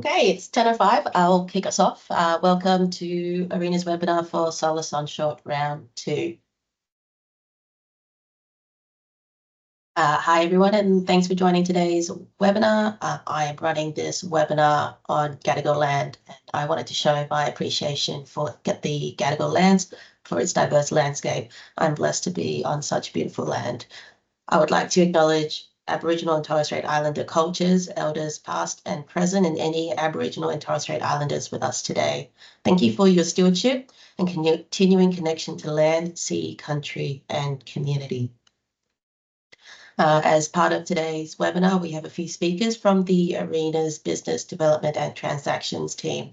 Okay, it's 10:05. I'll kick us off. Welcome to Arena's webinar for Solar Sunshot Round 2. Hi, everyone, and thanks for joining today's webinar. I am running this webinar on Gadigal land, and I wanted to show my appreciation for the Gadigal lands for its diverse landscape. I'm blessed to be on such beautiful land. I would like to acknowledge Aboriginal and Torres Strait Islander cultures, elders past and present, and any Aboriginal and Torres Strait Islanders with us today. Thank you for your stewardship and continuing connection to land, sea, country, and community. As part of today's webinar, we have a few speakers from the Arena's Business Development and Transactions team.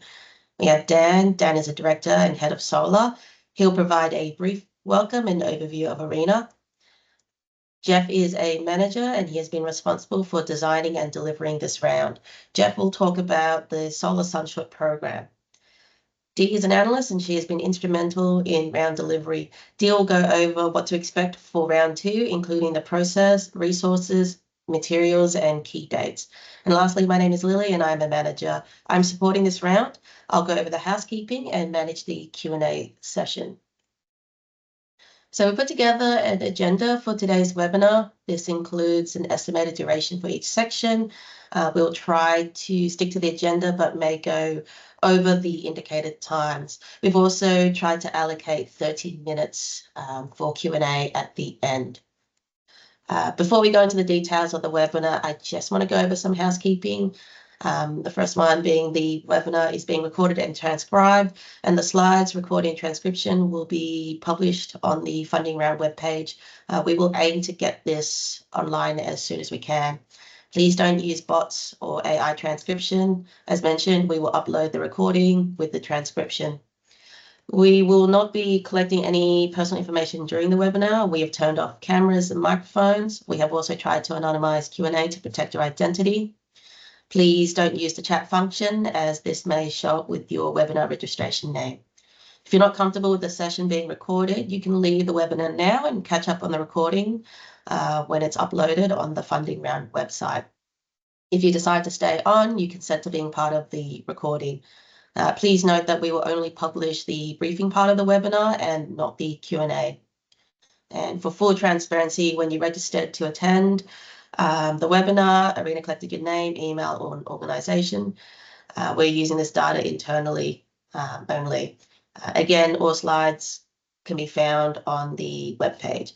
We have Dan. Dan is a director and head of Solar. He'll provide a brief welcome and overview of Arena. Jeff is a manager and he has been responsible for designing and delivering this round. Jeff will talk about the Solar Sunshot program. Dee is an analyst and she has been instrumental in round delivery. Dee will go over what to expect for round 2, including the process, resources, materials, and key dates. And lastly, my name is Lily and I'm a manager. I'm supporting this round. I'll go over the housekeeping and manage the Q&A session. So we put together an agenda for today's webinar. This includes an estimated duration for each section. We'll try to stick to the agenda, but may go over the indicated times. We've also tried to allocate 30 minutes for Q&A at the end. Before we go into the details of the webinar, I just want to go over some housekeeping. The first one being the webinar is being recorded and transcribed, and the slides, recording, and transcription will be published on the Funding Round webpage. We will aim to get this online as soon as we can. Please don't use bots or AI transcription. As mentioned, we will upload the recording with the transcription. We will not be collecting any personal information during the webinar. We have turned off cameras and microphones. We have also tried to anonymize Q&A to protect your identity. Please don't use the chat function as this may show up with your webinar registration name. If you're not comfortable with the session being recorded, you can leave the webinar now and catch up on the recording when it's uploaded on the Funding Round website. If you decide to stay on, you consent to being part of the recording. Please note that we will only publish the briefing part of the webinar and not the Q&A. And for full transparency, when you registered to attend the webinar, Arena collected your name, email, or an organization. We're using this data internally only. Again, all slides can be found on the webpage.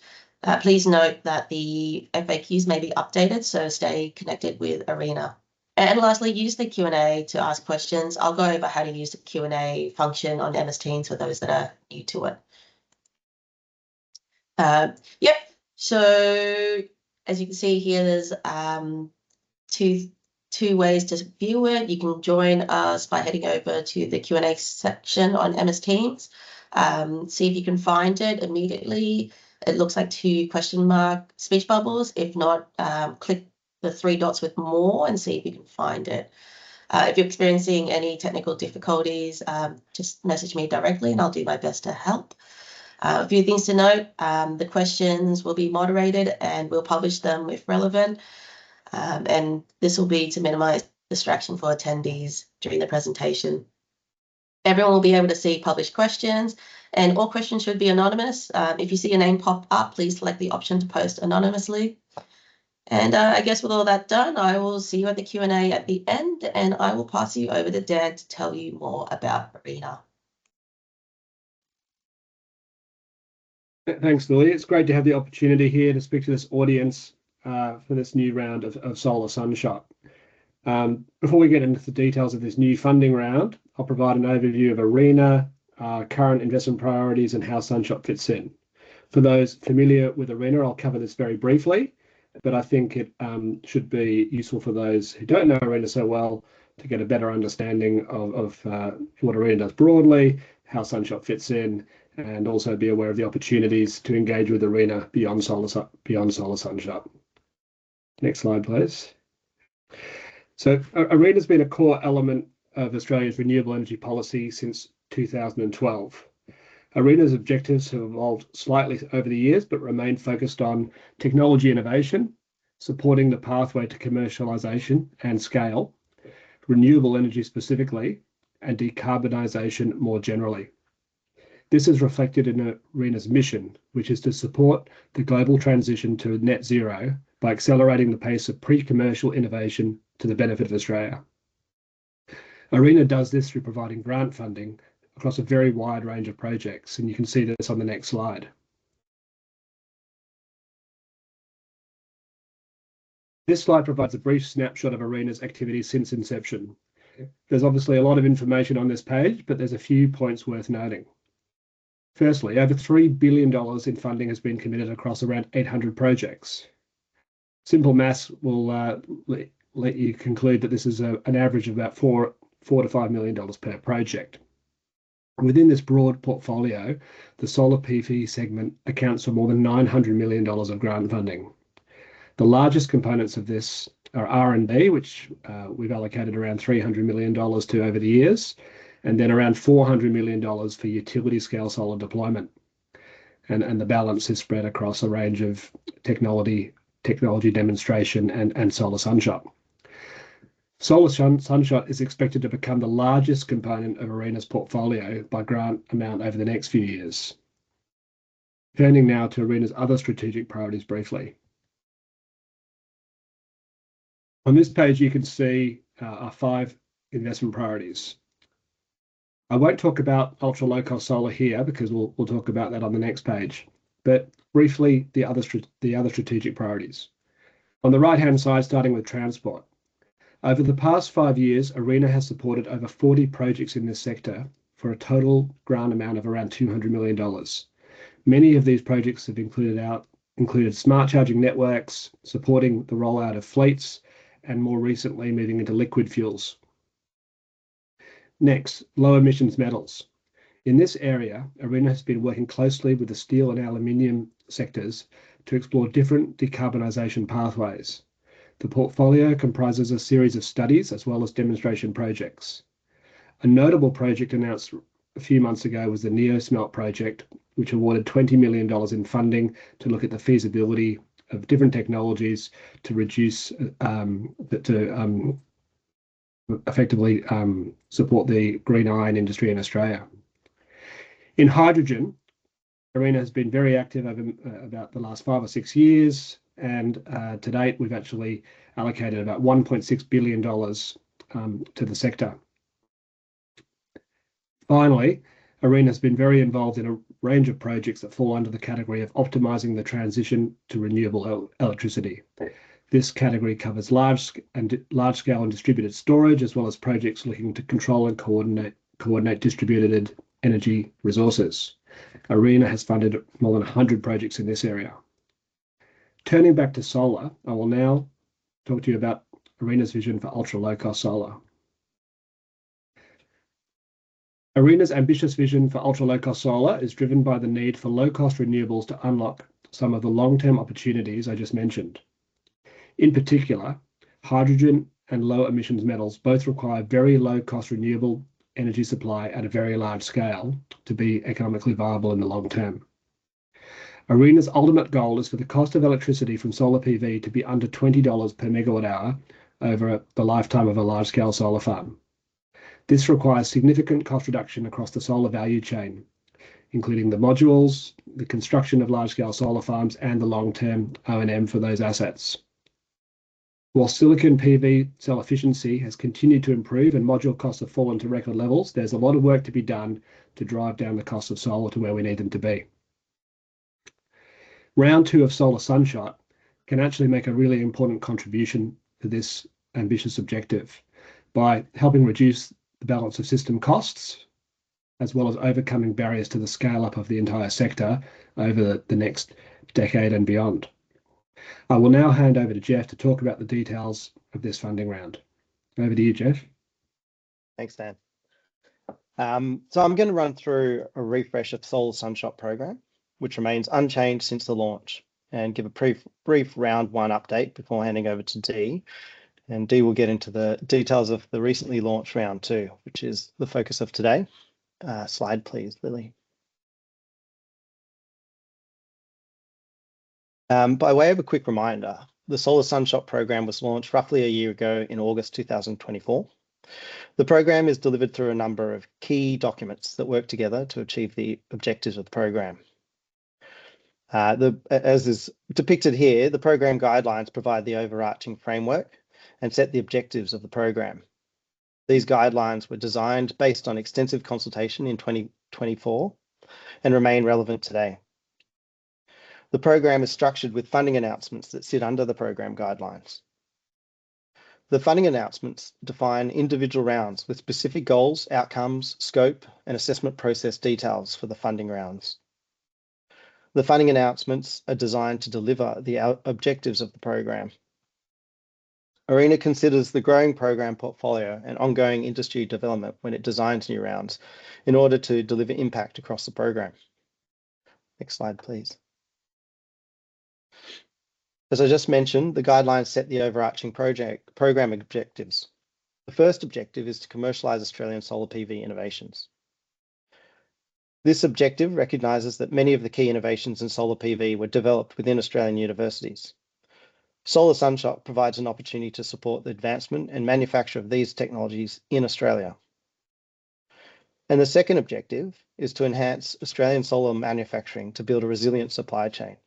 Please note that the FAQs may be updated, so stay connected with Arena. And lastly, use the Q&A to ask questions. I'll go over how to use the Q&A function on MS Teams for those that are new to it. Yep, so as you can see here, there's two ways to view it. You can join us by heading over to the Q&A section on MS Teams. See if you can find it immediately. It looks like 2 question mark speech bubbles. If not, click the 3 dots with more and see if you can find it. If you're experiencing any technical difficulties, just message me directly and I'll do my best to help. A few things to note, the questions will be moderated and we'll publish them if relevant. And this will be to minimize distraction for attendees during the presentation. Everyone will be able to see published questions and all questions should be anonymous. If you see a name pop up, please select the option to post anonymously. And I guess with all that done, I will see you at the Q&A at the end and I will pass you over to Dan to tell you more about Arena. Thanks, Lily. It's great to have the opportunity here to speak to this audience for this new round of Solar Sunshot. Before we get into the details of this new funding round, I'll provide an overview of Arena, current investment priorities and how Sunshot fits in. For those familiar with Arena, I'll cover this very briefly, but I think it should be useful for those who don't know Arena so well to get a better understanding of what Arena does broadly, how Sunshot fits in, and also be aware of the opportunities to engage with Arena beyond Solar Sunshot. Next slide, please. So Arena's been a core element of Australia's renewable energy policy since 2012. Arena's objectives have evolved slightly over the years, but remain focused on technology innovation, supporting the pathway to commercialisation and scale, renewable energy specifically, and decarbonisation more generally. This is reflected in ARENA's mission, which is to support the global transition to net zero by accelerating the pace of pre-commercial innovation to the benefit of Australia. ARENA does this through providing grant funding across a very wide range of projects, and you can see this on the next slide. This slide provides a brief snapshot of ARENA's activities since inception. There's obviously a lot of information on this page, but there's a few points worth noting. Firstly, over $3 billion in funding has been committed across around 800 projects. Simple maths will let you conclude that this is an average of about $4 to $5 million per project. Within this broad portfolio, the solar PV segment accounts for more than $900 million of grant funding. The largest components of this are R&D, which we've allocated around $300 million to over the years, and then around $400 million for utility scale solar deployment. And the balance is spread across a range of technology demonstration and Solar Sunshot. Solar Sunshot is expected to become the largest component of ARENA's portfolio by grant amount over the next few years. Turning now to ARENA's other strategic priorities briefly. On this page, you can see our 5 investment priorities. I won't talk about ultra low cost solar here because we'll talk about that on the next page, but briefly the other strategic priorities. On the right hand side, starting with transport. Over the past 5 years, ARENA has supported over 40 projects in this sector for a total grant amount of around $200 million. Many of these projects have included smart charging networks, supporting the rollout of fleets, and more recently moving into liquid fuels. Next, low emissions metals. In this area, ARENA has been working closely with the steel and aluminium sectors to explore different decarbonisation pathways. The portfolio comprises a series of studies as well as demonstration projects. A notable project announced a few months ago was the NeoSmelt project, which awarded $20 million in funding to look at the feasibility of different technologies to reduce, effectively support the green iron industry in Australia. In hydrogen, ARENA has been very active over about the last 5 or 6 years, and to date we've actually allocated about $1.6 billion to the sector. Finally, ARENA has been very involved in a range of projects that fall under the category of optimising the transition to renewable electricity. This category covers large-scale and distributed storage, as well as projects looking to control and coordinate distributed energy resources. ARENA has funded more than 100 projects in this area. Turning back to solar, I will now talk to you about ARENA's vision for ultra low-cost solar. ARENA's ambitious vision for ultra low-cost solar is driven by the need for low-cost renewables to unlock some of the long-term opportunities I just mentioned. In particular, hydrogen and low emissions metals both require very low-cost renewable energy supply at a very large scale to be economically viable in the long term. ARENA's ultimate goal is for the cost of electricity from solar PV to be under $20 per megawatt hour over the lifetime of a large-scale solar farm. This requires significant cost reduction across the solar value chain, including the modules, the construction of large-scale solar farms, and the long-term O&M for those assets. While silicon PV cell efficiency has continued to improve and module costs have fallen to record levels, there's a lot of work to be done to drive down the cost of solar to where we need them to be. Round 2 of Solar Sunshot can actually make a really important contribution to this ambitious objective by helping reduce the balance of system costs, as well as overcoming barriers to the scale up of the entire sector over the next decade and beyond. I will now hand over to Jeff to talk about the details of this funding round. Over to you, Jeff. Thanks, Dan. So I'm going to run through a refresh of Solar Sunshot program, which remains unchanged since the launch, and give a brief round 1 update before handing over to Dee. And Dee will get into the details of the recently launched round 2, which is the focus of today. Slide, please, Lily. By way of a quick reminder, the Solar Sunshot program was launched roughly a year ago in August 2024 The program is delivered through a number of key documents that work together to achieve the objectives of the program. As is depicted here, the program guidelines provide the overarching framework and set the objectives of the program. These guidelines were designed based on extensive consultation in 2024 and remain relevant today. The program is structured with funding announcements that sit under the program guidelines. The funding announcements define individual rounds with specific goals, outcomes, scope, and assessment process details for the funding rounds. The funding announcements are designed to deliver the objectives of the program. ARENA considers the growing program portfolio and ongoing industry development when it designs new rounds in order to deliver impact across the program. Next slide, please. As I just mentioned, the guidelines set the overarching program objectives. The first objective is to commercialise Australian solar PV innovations. This objective recognises that many of the key innovations in solar PV were developed within Australian universities. Solar Sunshot provides an opportunity to support the advancement and manufacture of these technologies in Australia. And the second objective is to enhance Australian solar manufacturing to build a resilient supply chain.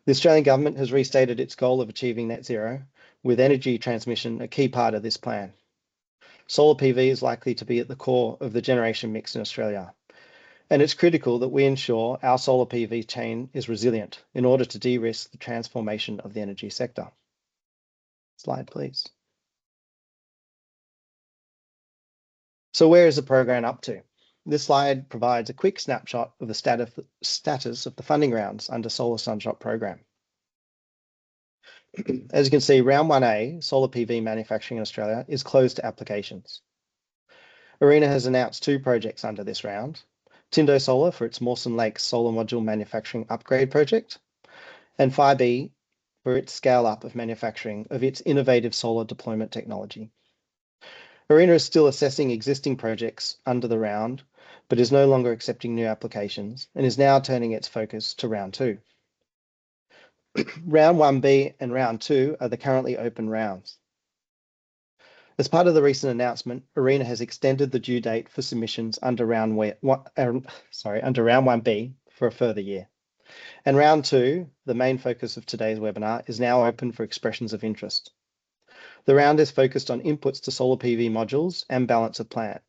The Australian government has restated its goal of achieving net zero, with energy transmission a key part of this plan. Solar PV is likely to be at the core of the generation mix in Australia, and it's critical that we ensure our solar PV chain is resilient in order to de-risk the transformation of the energy sector. Slide, please. So where is the program up to? This slide provides a quick snapshot of the status of the funding rounds under Solar Sunshot program. As you can see, round 1A, solar PV manufacturing in Australia, is closed to applications. ARENA has announced 2 projects under this round: Tindo Solar for its Mawson Lake solar module manufacturing upgrade project, and FireB for its scale-up of manufacturing of its innovative solar deployment technology. ARENA is still assessing existing projects under the round, but is no longer accepting new applications and is now turning its focus to round 2. Round 1B and round 2 are the currently open rounds. As part of the recent announcement, ARENA has extended the due date for submissions under round 1B for a further year. And round 2, the main focus of today's webinar, is now open for expressions of interest. The round is focused on inputs to solar PV modules and balance of plant.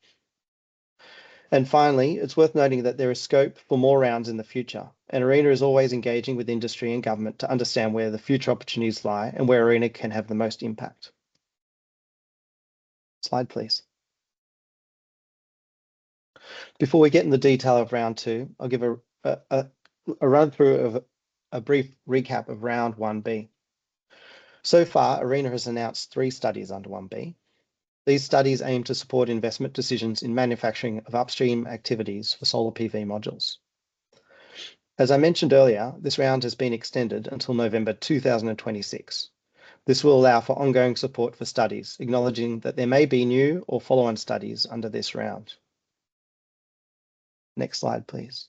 And finally, it's worth noting that there is scope for more rounds in the future, and ARENA is always engaging with industry and government to understand where the future opportunities lie and where ARENA can have the most impact. Slide, please. Before we get in the detail of round 2, I'll give a run through of a brief recap of round 1B. So far, ARENA has announced 3 studies under 1B. These studies aim to support investment decisions in manufacturing of upstream activities for solar PV modules. As I mentioned earlier, this round has been extended until November 2026. This will allow for ongoing support for studies, acknowledging that there may be new or follow-on studies under this round. Next slide, please.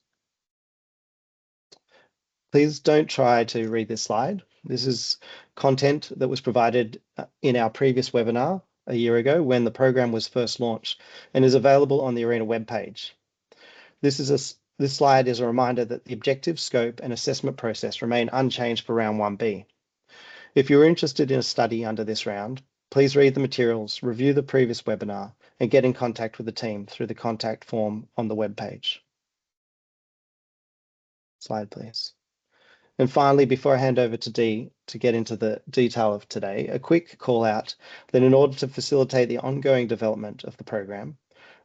Please don't try to read this slide. This is content that was provided in our previous webinar a year ago when the program was first launched and is available on the ARENA webpage. This slide is a reminder that the objective, scope, and assessment process remain unchanged for round 1B. If you're interested in a study under this round, please read the materials, review the previous webinar, and get in contact with the team through the contact form on the webpage. Slide, please. And finally, before I hand over to Dee to get into the detail of today, a quick call out that in order to facilitate the ongoing development of the program,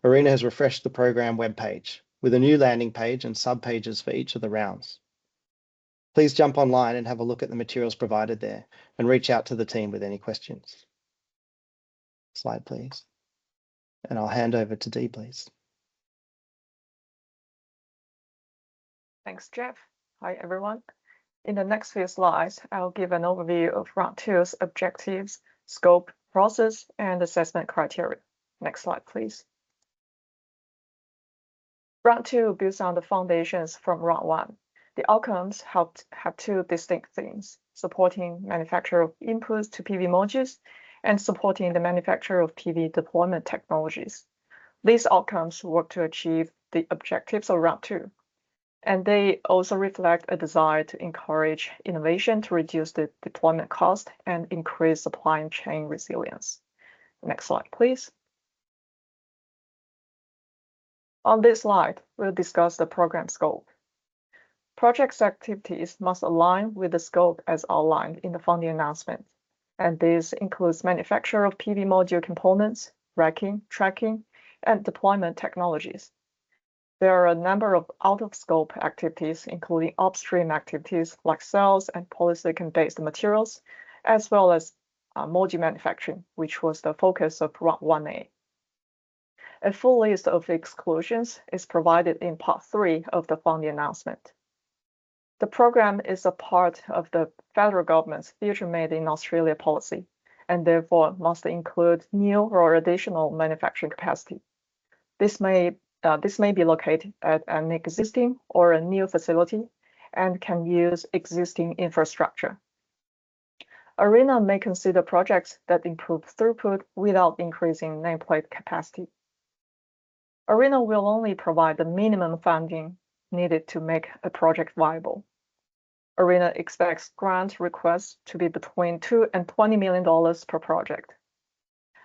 ARENA has refreshed the program webpage with a new landing page and sub-pages for each of the rounds. Please jump online and have a look at the materials provided there and reach out to the team with any questions. Slide, please. And I'll hand over to Dee, please. Thanks, Jeff. Hi, everyone. In the next few slides, I'll give an overview of round 2's objectives, scope, process, and assessment criteria. Next slide, please. Round 2 builds on the foundations from round 1. The outcomes have 2 distinct themes: supporting manufacture of inputs to PV modules and supporting the manufacture of PV deployment technologies. These outcomes work to achieve the objectives of Round 2, and they also reflect a desire to encourage innovation to reduce the deployment cost and increase supply chain resilience. Next slide, please. On this slide, we'll discuss the program scope. Project's activities must align with the scope as outlined in the funding announcement, and this includes manufacture of PV module components, racking, tracking, and deployment technologies. There are a number of out-of-scope activities, including upstream activities like cells and polysilicon-based materials, as well as module manufacturing, which was the focus of Round 1A. A full list of exclusions is provided in Part 3 of the funding announcement. The program is a part of the federal government's Future Made in Australia policy, and therefore must include new or additional manufacturing capacity. This may be located at an existing or a new facility and can use existing infrastructure. ARENA may consider projects that improve throughput without increasing nameplate capacity. ARENA will only provide the minimum funding needed to make a project viable. ARENA expects grant requests to be between $2 and $20 million per project.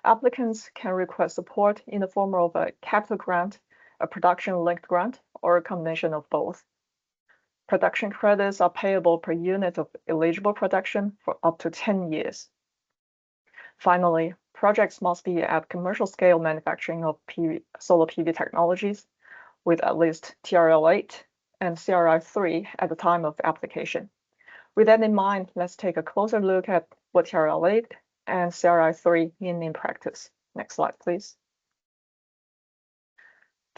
Applicants can request support in the form of a capital grant, a production-linked grant, or a combination of both. Production credits are payable per unit of eligible production for up to 10 years. Finally, projects must be at commercial scale manufacturing of solar PV technologies with at least TRL8 and CRI3 at the time of application. With that in mind, let's take a closer look at what TRL8 and CRI3 mean in practice. Next slide, please.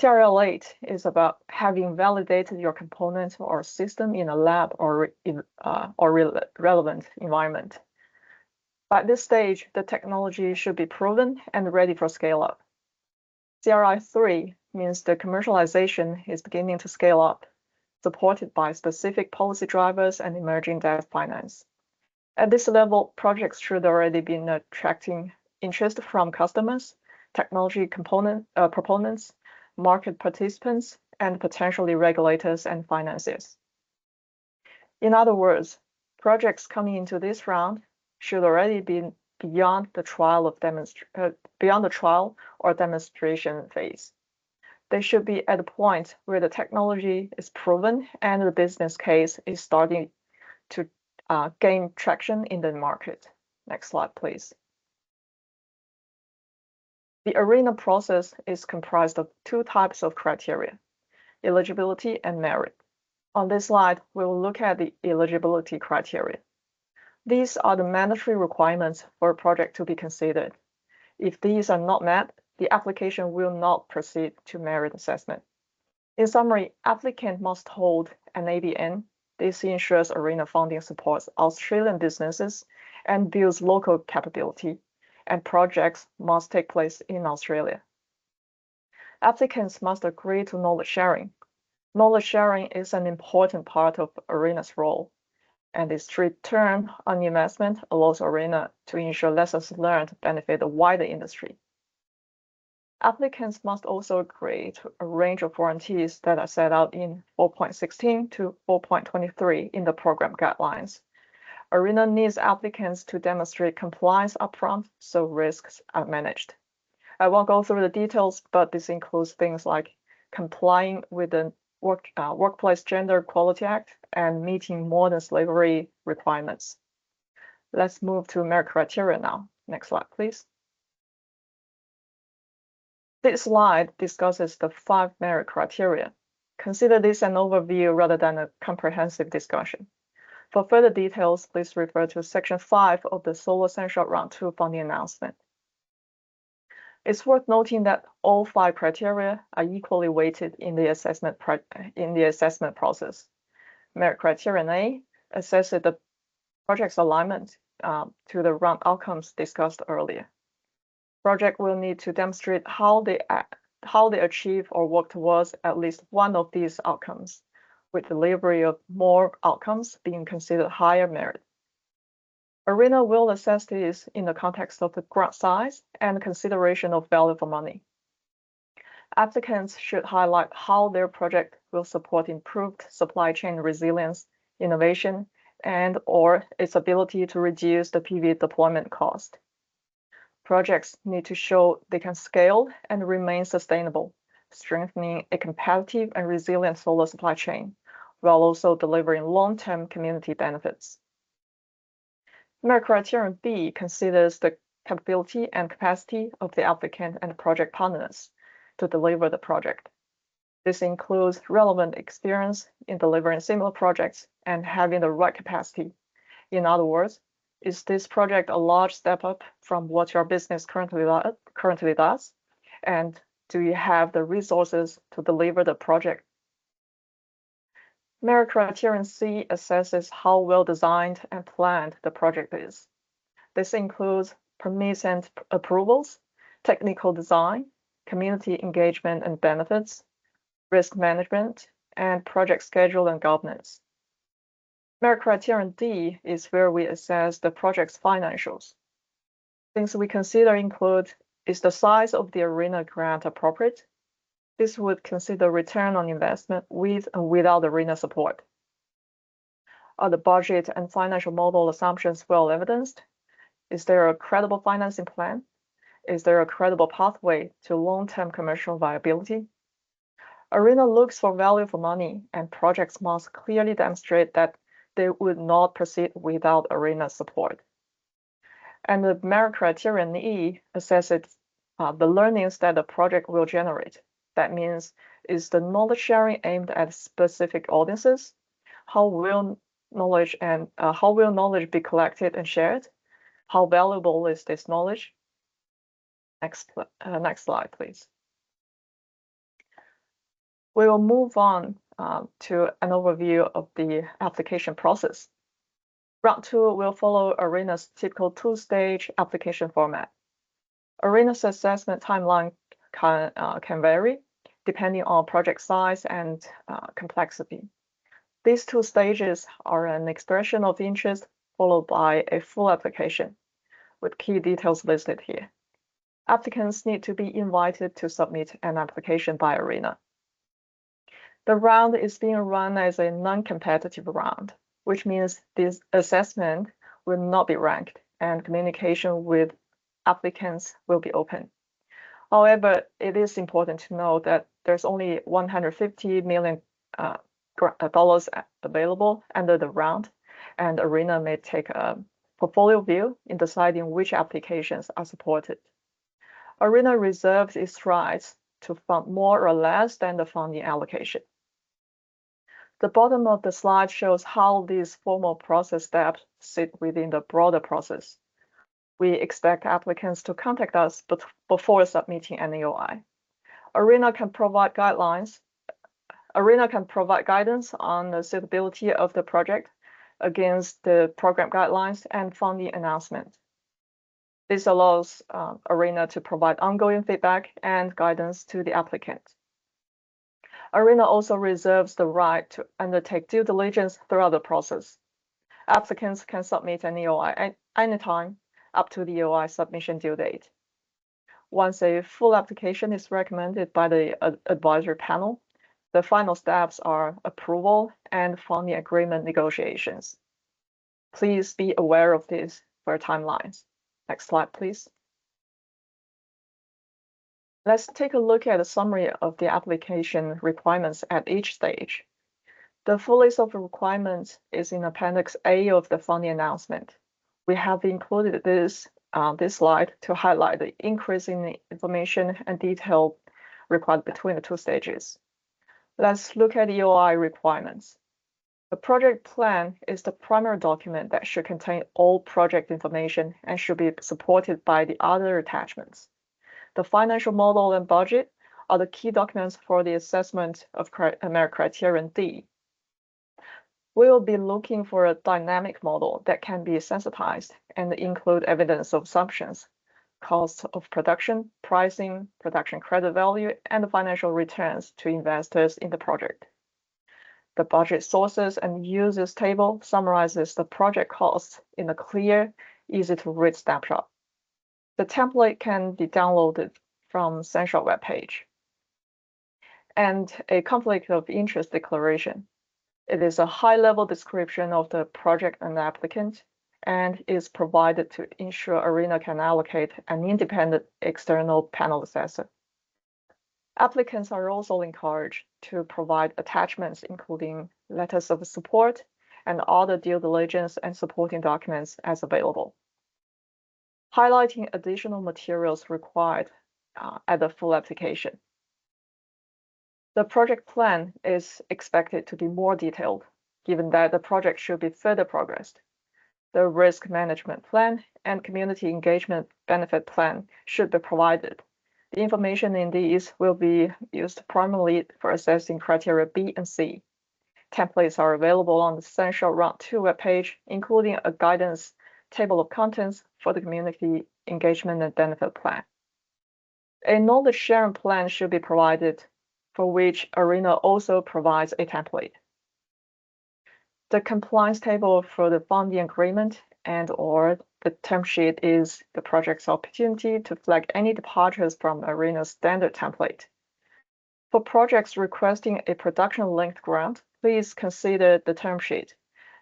TRL8 is about having validated your component or system in a lab or relevant environment. By this stage, the technology should be proven and ready for scale-up. CRI3 means the commercialization is beginning to scale up, supported by specific policy drivers and emerging debt finance. At this level, projects should already be attracting interest from customers, technology proponents, market participants, and potentially regulators and financiers. In other words, projects coming into this round should already be beyond the trial or demonstration phase. They should be at a point where the technology is proven and the business case is starting to gain traction in the market. Next slide, please. The ARENA process is comprised of two types of criteria, eligibility and merit. On this slide, we will look at the eligibility criteria. These are the mandatory requirements for a project to be considered. If these are not met, the application will not proceed to merit assessment. In summary, applicant must hold an ABN. This ensures ARENA funding supports Australian businesses and builds local capability, and projects must take place in Australia. Applicants must agree to knowledge sharing. Knowledge sharing is an important part of ARENA's role, and its return on investment allows ARENA to ensure lessons learned benefit the wider industry. Applicants must also agree to a range of warranties that are set out in 4.16 to 4.23 in the program guidelines. ARENA needs applicants to demonstrate compliance upfront so risks are managed. I won't go through the details, but this includes things like complying with the Workplace Gender Equality Act and meeting modern slavery requirements. Let's move to merit criteria now. Next slide, please. This slide discusses the 5 merit criteria. Consider this an overview rather than a comprehensive discussion. For further details, please refer to Section 5 of the Solar Sunshot Round 2 funding announcement. It's worth noting that all 5 criteria are equally weighted in the assessment process. Merit criterion A assesses the project's alignment to the round outcomes discussed earlier. Project will need to demonstrate how they achieve or work towards at least one of these outcomes, with delivery of more outcomes being considered higher merit. ARENA will assess this in the context of the grant size and consideration of value for money. Applicants should highlight how their project will support improved supply chain resilience, innovation, and/or its ability to reduce the PV deployment cost. Projects need to show they can scale and remain sustainable, strengthening a competitive and resilient solar supply chain, while also delivering long-term community benefits. Merit criterion B considers the capability and capacity of the applicant and project partners to deliver the project. This includes relevant experience in delivering similar projects and having the right capacity. In other words, is this project a large step up from what your business currently does? And do you have the resources to deliver the project? Merit criterion C assesses how well designed and planned the project is. This includes permits and approvals, technical design, community engagement and benefits, risk management, and project schedule and governance. Merit criterion D is where we assess the project's financials. Things we consider include, is the size of the ARENA grant appropriate? This would consider return on investment with and without ARENA support. Are the budget and financial model assumptions well evidenced? Is there a credible financing plan? Is there a credible pathway to long-term commercial viability? ARENA looks for value for money, and projects must clearly demonstrate that they would not proceed without ARENA support. And the merit criterion E assesses the learnings that the project will generate. That means, is the knowledge sharing aimed at specific audiences? How will knowledge be collected and shared? How valuable is this knowledge? Next slide, please. We will move on to an overview of the application process. Round 2 will follow ARENA's typical two-stage application format. ARENA's assessment timeline can vary depending on project size and complexity. These two stages are an expression of interest followed by a full application, with key details listed here. Applicants need to be invited to submit an application by ARENA. The round is being run as a non-competitive round, which means this assessment will not be ranked and communication with applicants will be open. However, it is important to note that there's only $150 million available under the round, and ARENA may take a portfolio view in deciding which applications are supported. ARENA reserves its rights to fund more or less than the funding allocation. The bottom of the slide shows how these formal process steps sit within the broader process. We expect applicants to contact us before submitting an EOI. ARENA can provide guidance on the suitability of the project against the program guidelines and funding announcement. This allows ARENA to provide ongoing feedback and guidance to the applicant. ARENA also reserves the right to undertake due diligence throughout the process. Applicants can submit an EOI at any time up to the EOI submission due date. Once a full application is recommended by the advisory panel, the final steps are approval and funding agreement negotiations. Please be aware of this for timelines. Next slide, please. Let's take a look at a summary of the application requirements at each stage. The full list of requirements is in Appendix A of the funding announcement. We have included this slide to highlight the increase in the information and detail required between the two stages. Let's look at EOI requirements. The project plan is the primary document that should contain all project information and should be supported by the other attachments. The financial model and budget are the key documents for the assessment of merit criterion D. We will be looking for a dynamic model that can be sensitized and include evidence of assumptions, cost of production, pricing, production credit value, and financial returns to investors in the project. The budget sources and uses table summarizes the project costs in a clear, easy-to-read snapshot. The template can be downloaded from Sunshot webpage. And a conflict of interest declaration. It is a high-level description of the project and the applicant, and is provided to ensure ARENA can allocate an independent external panel assessor. Applicants are also encouraged to provide attachments, including letters of support and other due diligence and supporting documents as available. Highlighting additional materials required at the full application. The project plan is expected to be more detailed, given that the project should be further progressed. The risk management plan and community engagement benefit plan should be provided. The information in these will be used primarily for assessing criteria B and C. Templates are available on the Sunshot Round 2 webpage, including a guidance table of contents for the community engagement and benefit plan. A knowledge sharing plan should be provided, for which ARENA also provides a template. The compliance table for the funding agreement and/or the term sheet is the project's opportunity to flag any departures from ARENA's standard template. For projects requesting a production-linked grant, please consider the term sheet,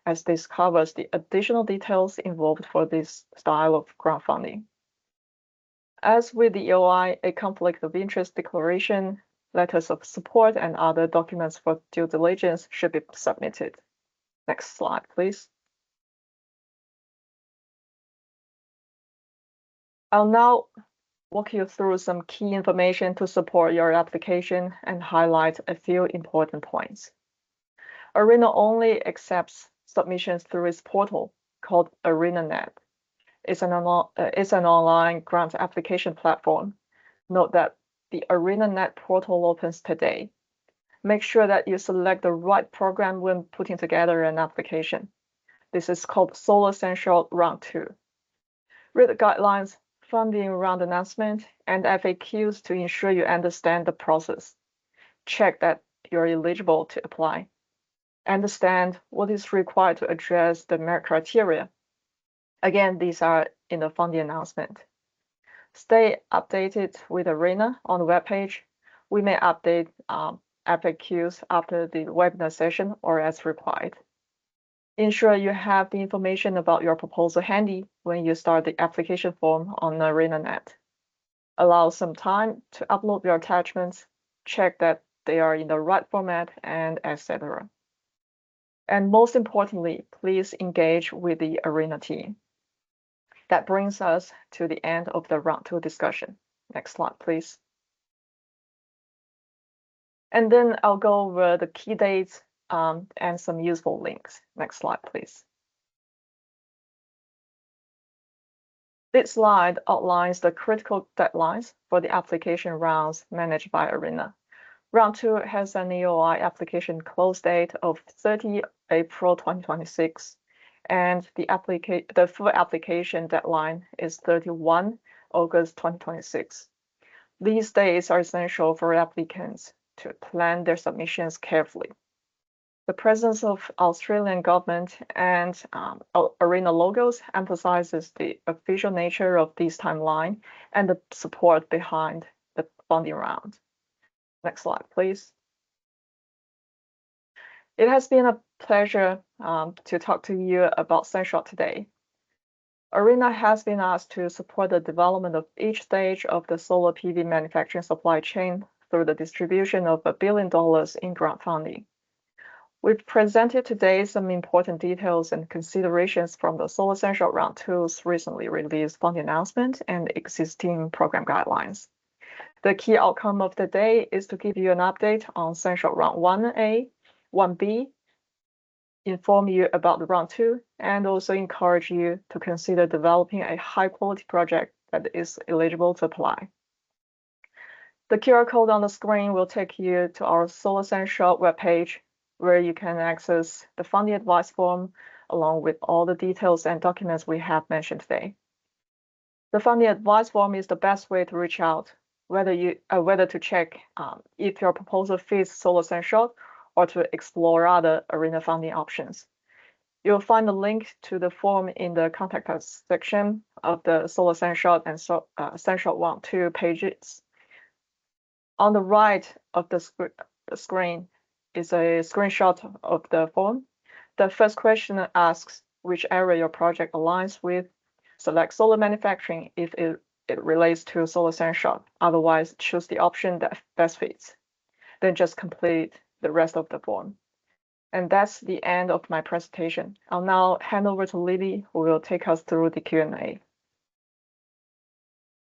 as this covers the additional details involved for this style of grant funding. As with the EOI, a conflict of interest declaration, letters of support, and other documents for due diligence should be submitted. Next slide, please. I'll now walk you through some key information to support your application and highlight a few important points. ARENA only accepts submissions through its portal called ArenaNet. It's an online grant application platform. Note that the ArenaNet portal opens today. Make sure that you select the right program when putting together an application. This is called Solar Sunshot Round 2. Read the guidelines, funding round announcement, and FAQs to ensure you understand the process. Check that you're eligible to apply. Understand what is required to address the merit criteria. Again, these are in the funding announcement. Stay updated with ARENA on the webpage. We may update FAQs after the webinar session or as required. Ensure you have the information about your proposal handy when you start the application form on ArenaNet. Allow some time to upload your attachments, check that they are in the right format, and etc. And most importantly, please engage with the ARENA team. That brings us to the end of the Round 2 discussion. Next slide, please. And then I'll go over the key dates and some useful links. Next slide, please. This slide outlines the critical deadlines for the application rounds managed by ARENA. Round 2 has an EOI application close date of 30 April 2026, and the full application deadline is 31 August 2026. These dates are essential for applicants to plan their submissions carefully. The presence of Australian government and ARENA logos emphasizes the official nature of this timeline and the support behind the funding round. Next slide, please. It has been a pleasure to talk to you about Sunshot today. ARENA has been asked to support the development of each stage of the solar PV manufacturing supply chain through the distribution of $1 billion in grant funding. We've presented today some important details and considerations from the Solar Sunshot Round 2's recently released funding announcement and existing program guidelines. The key outcome of the day is to give you an update on Sunshot Round 1A, 1B, inform you about the Round 2, and also encourage you to consider developing a high-quality project that is eligible to apply. The QR code on the screen will take you to our Solar Sunshot webpage, where you can access the funding advice form along with all the details and documents we have mentioned today. The funding advice form is the best way to reach out, whether to check if your proposal fits Solar Sunshot or to explore other arena funding options. You'll find the link to the form in the contact us section of the Solar Sunshot and Sunshot Round 2 pages. On the right of the screen is a screenshot of the form. The first question asks which area your project aligns with. Select solar manufacturing if it relates to Solar Sunshot. Otherwise, choose the option that best fits. Then just complete the rest of the form. And that's the end of my presentation. I'll now hand over to Lily, who will take us through the Q&A.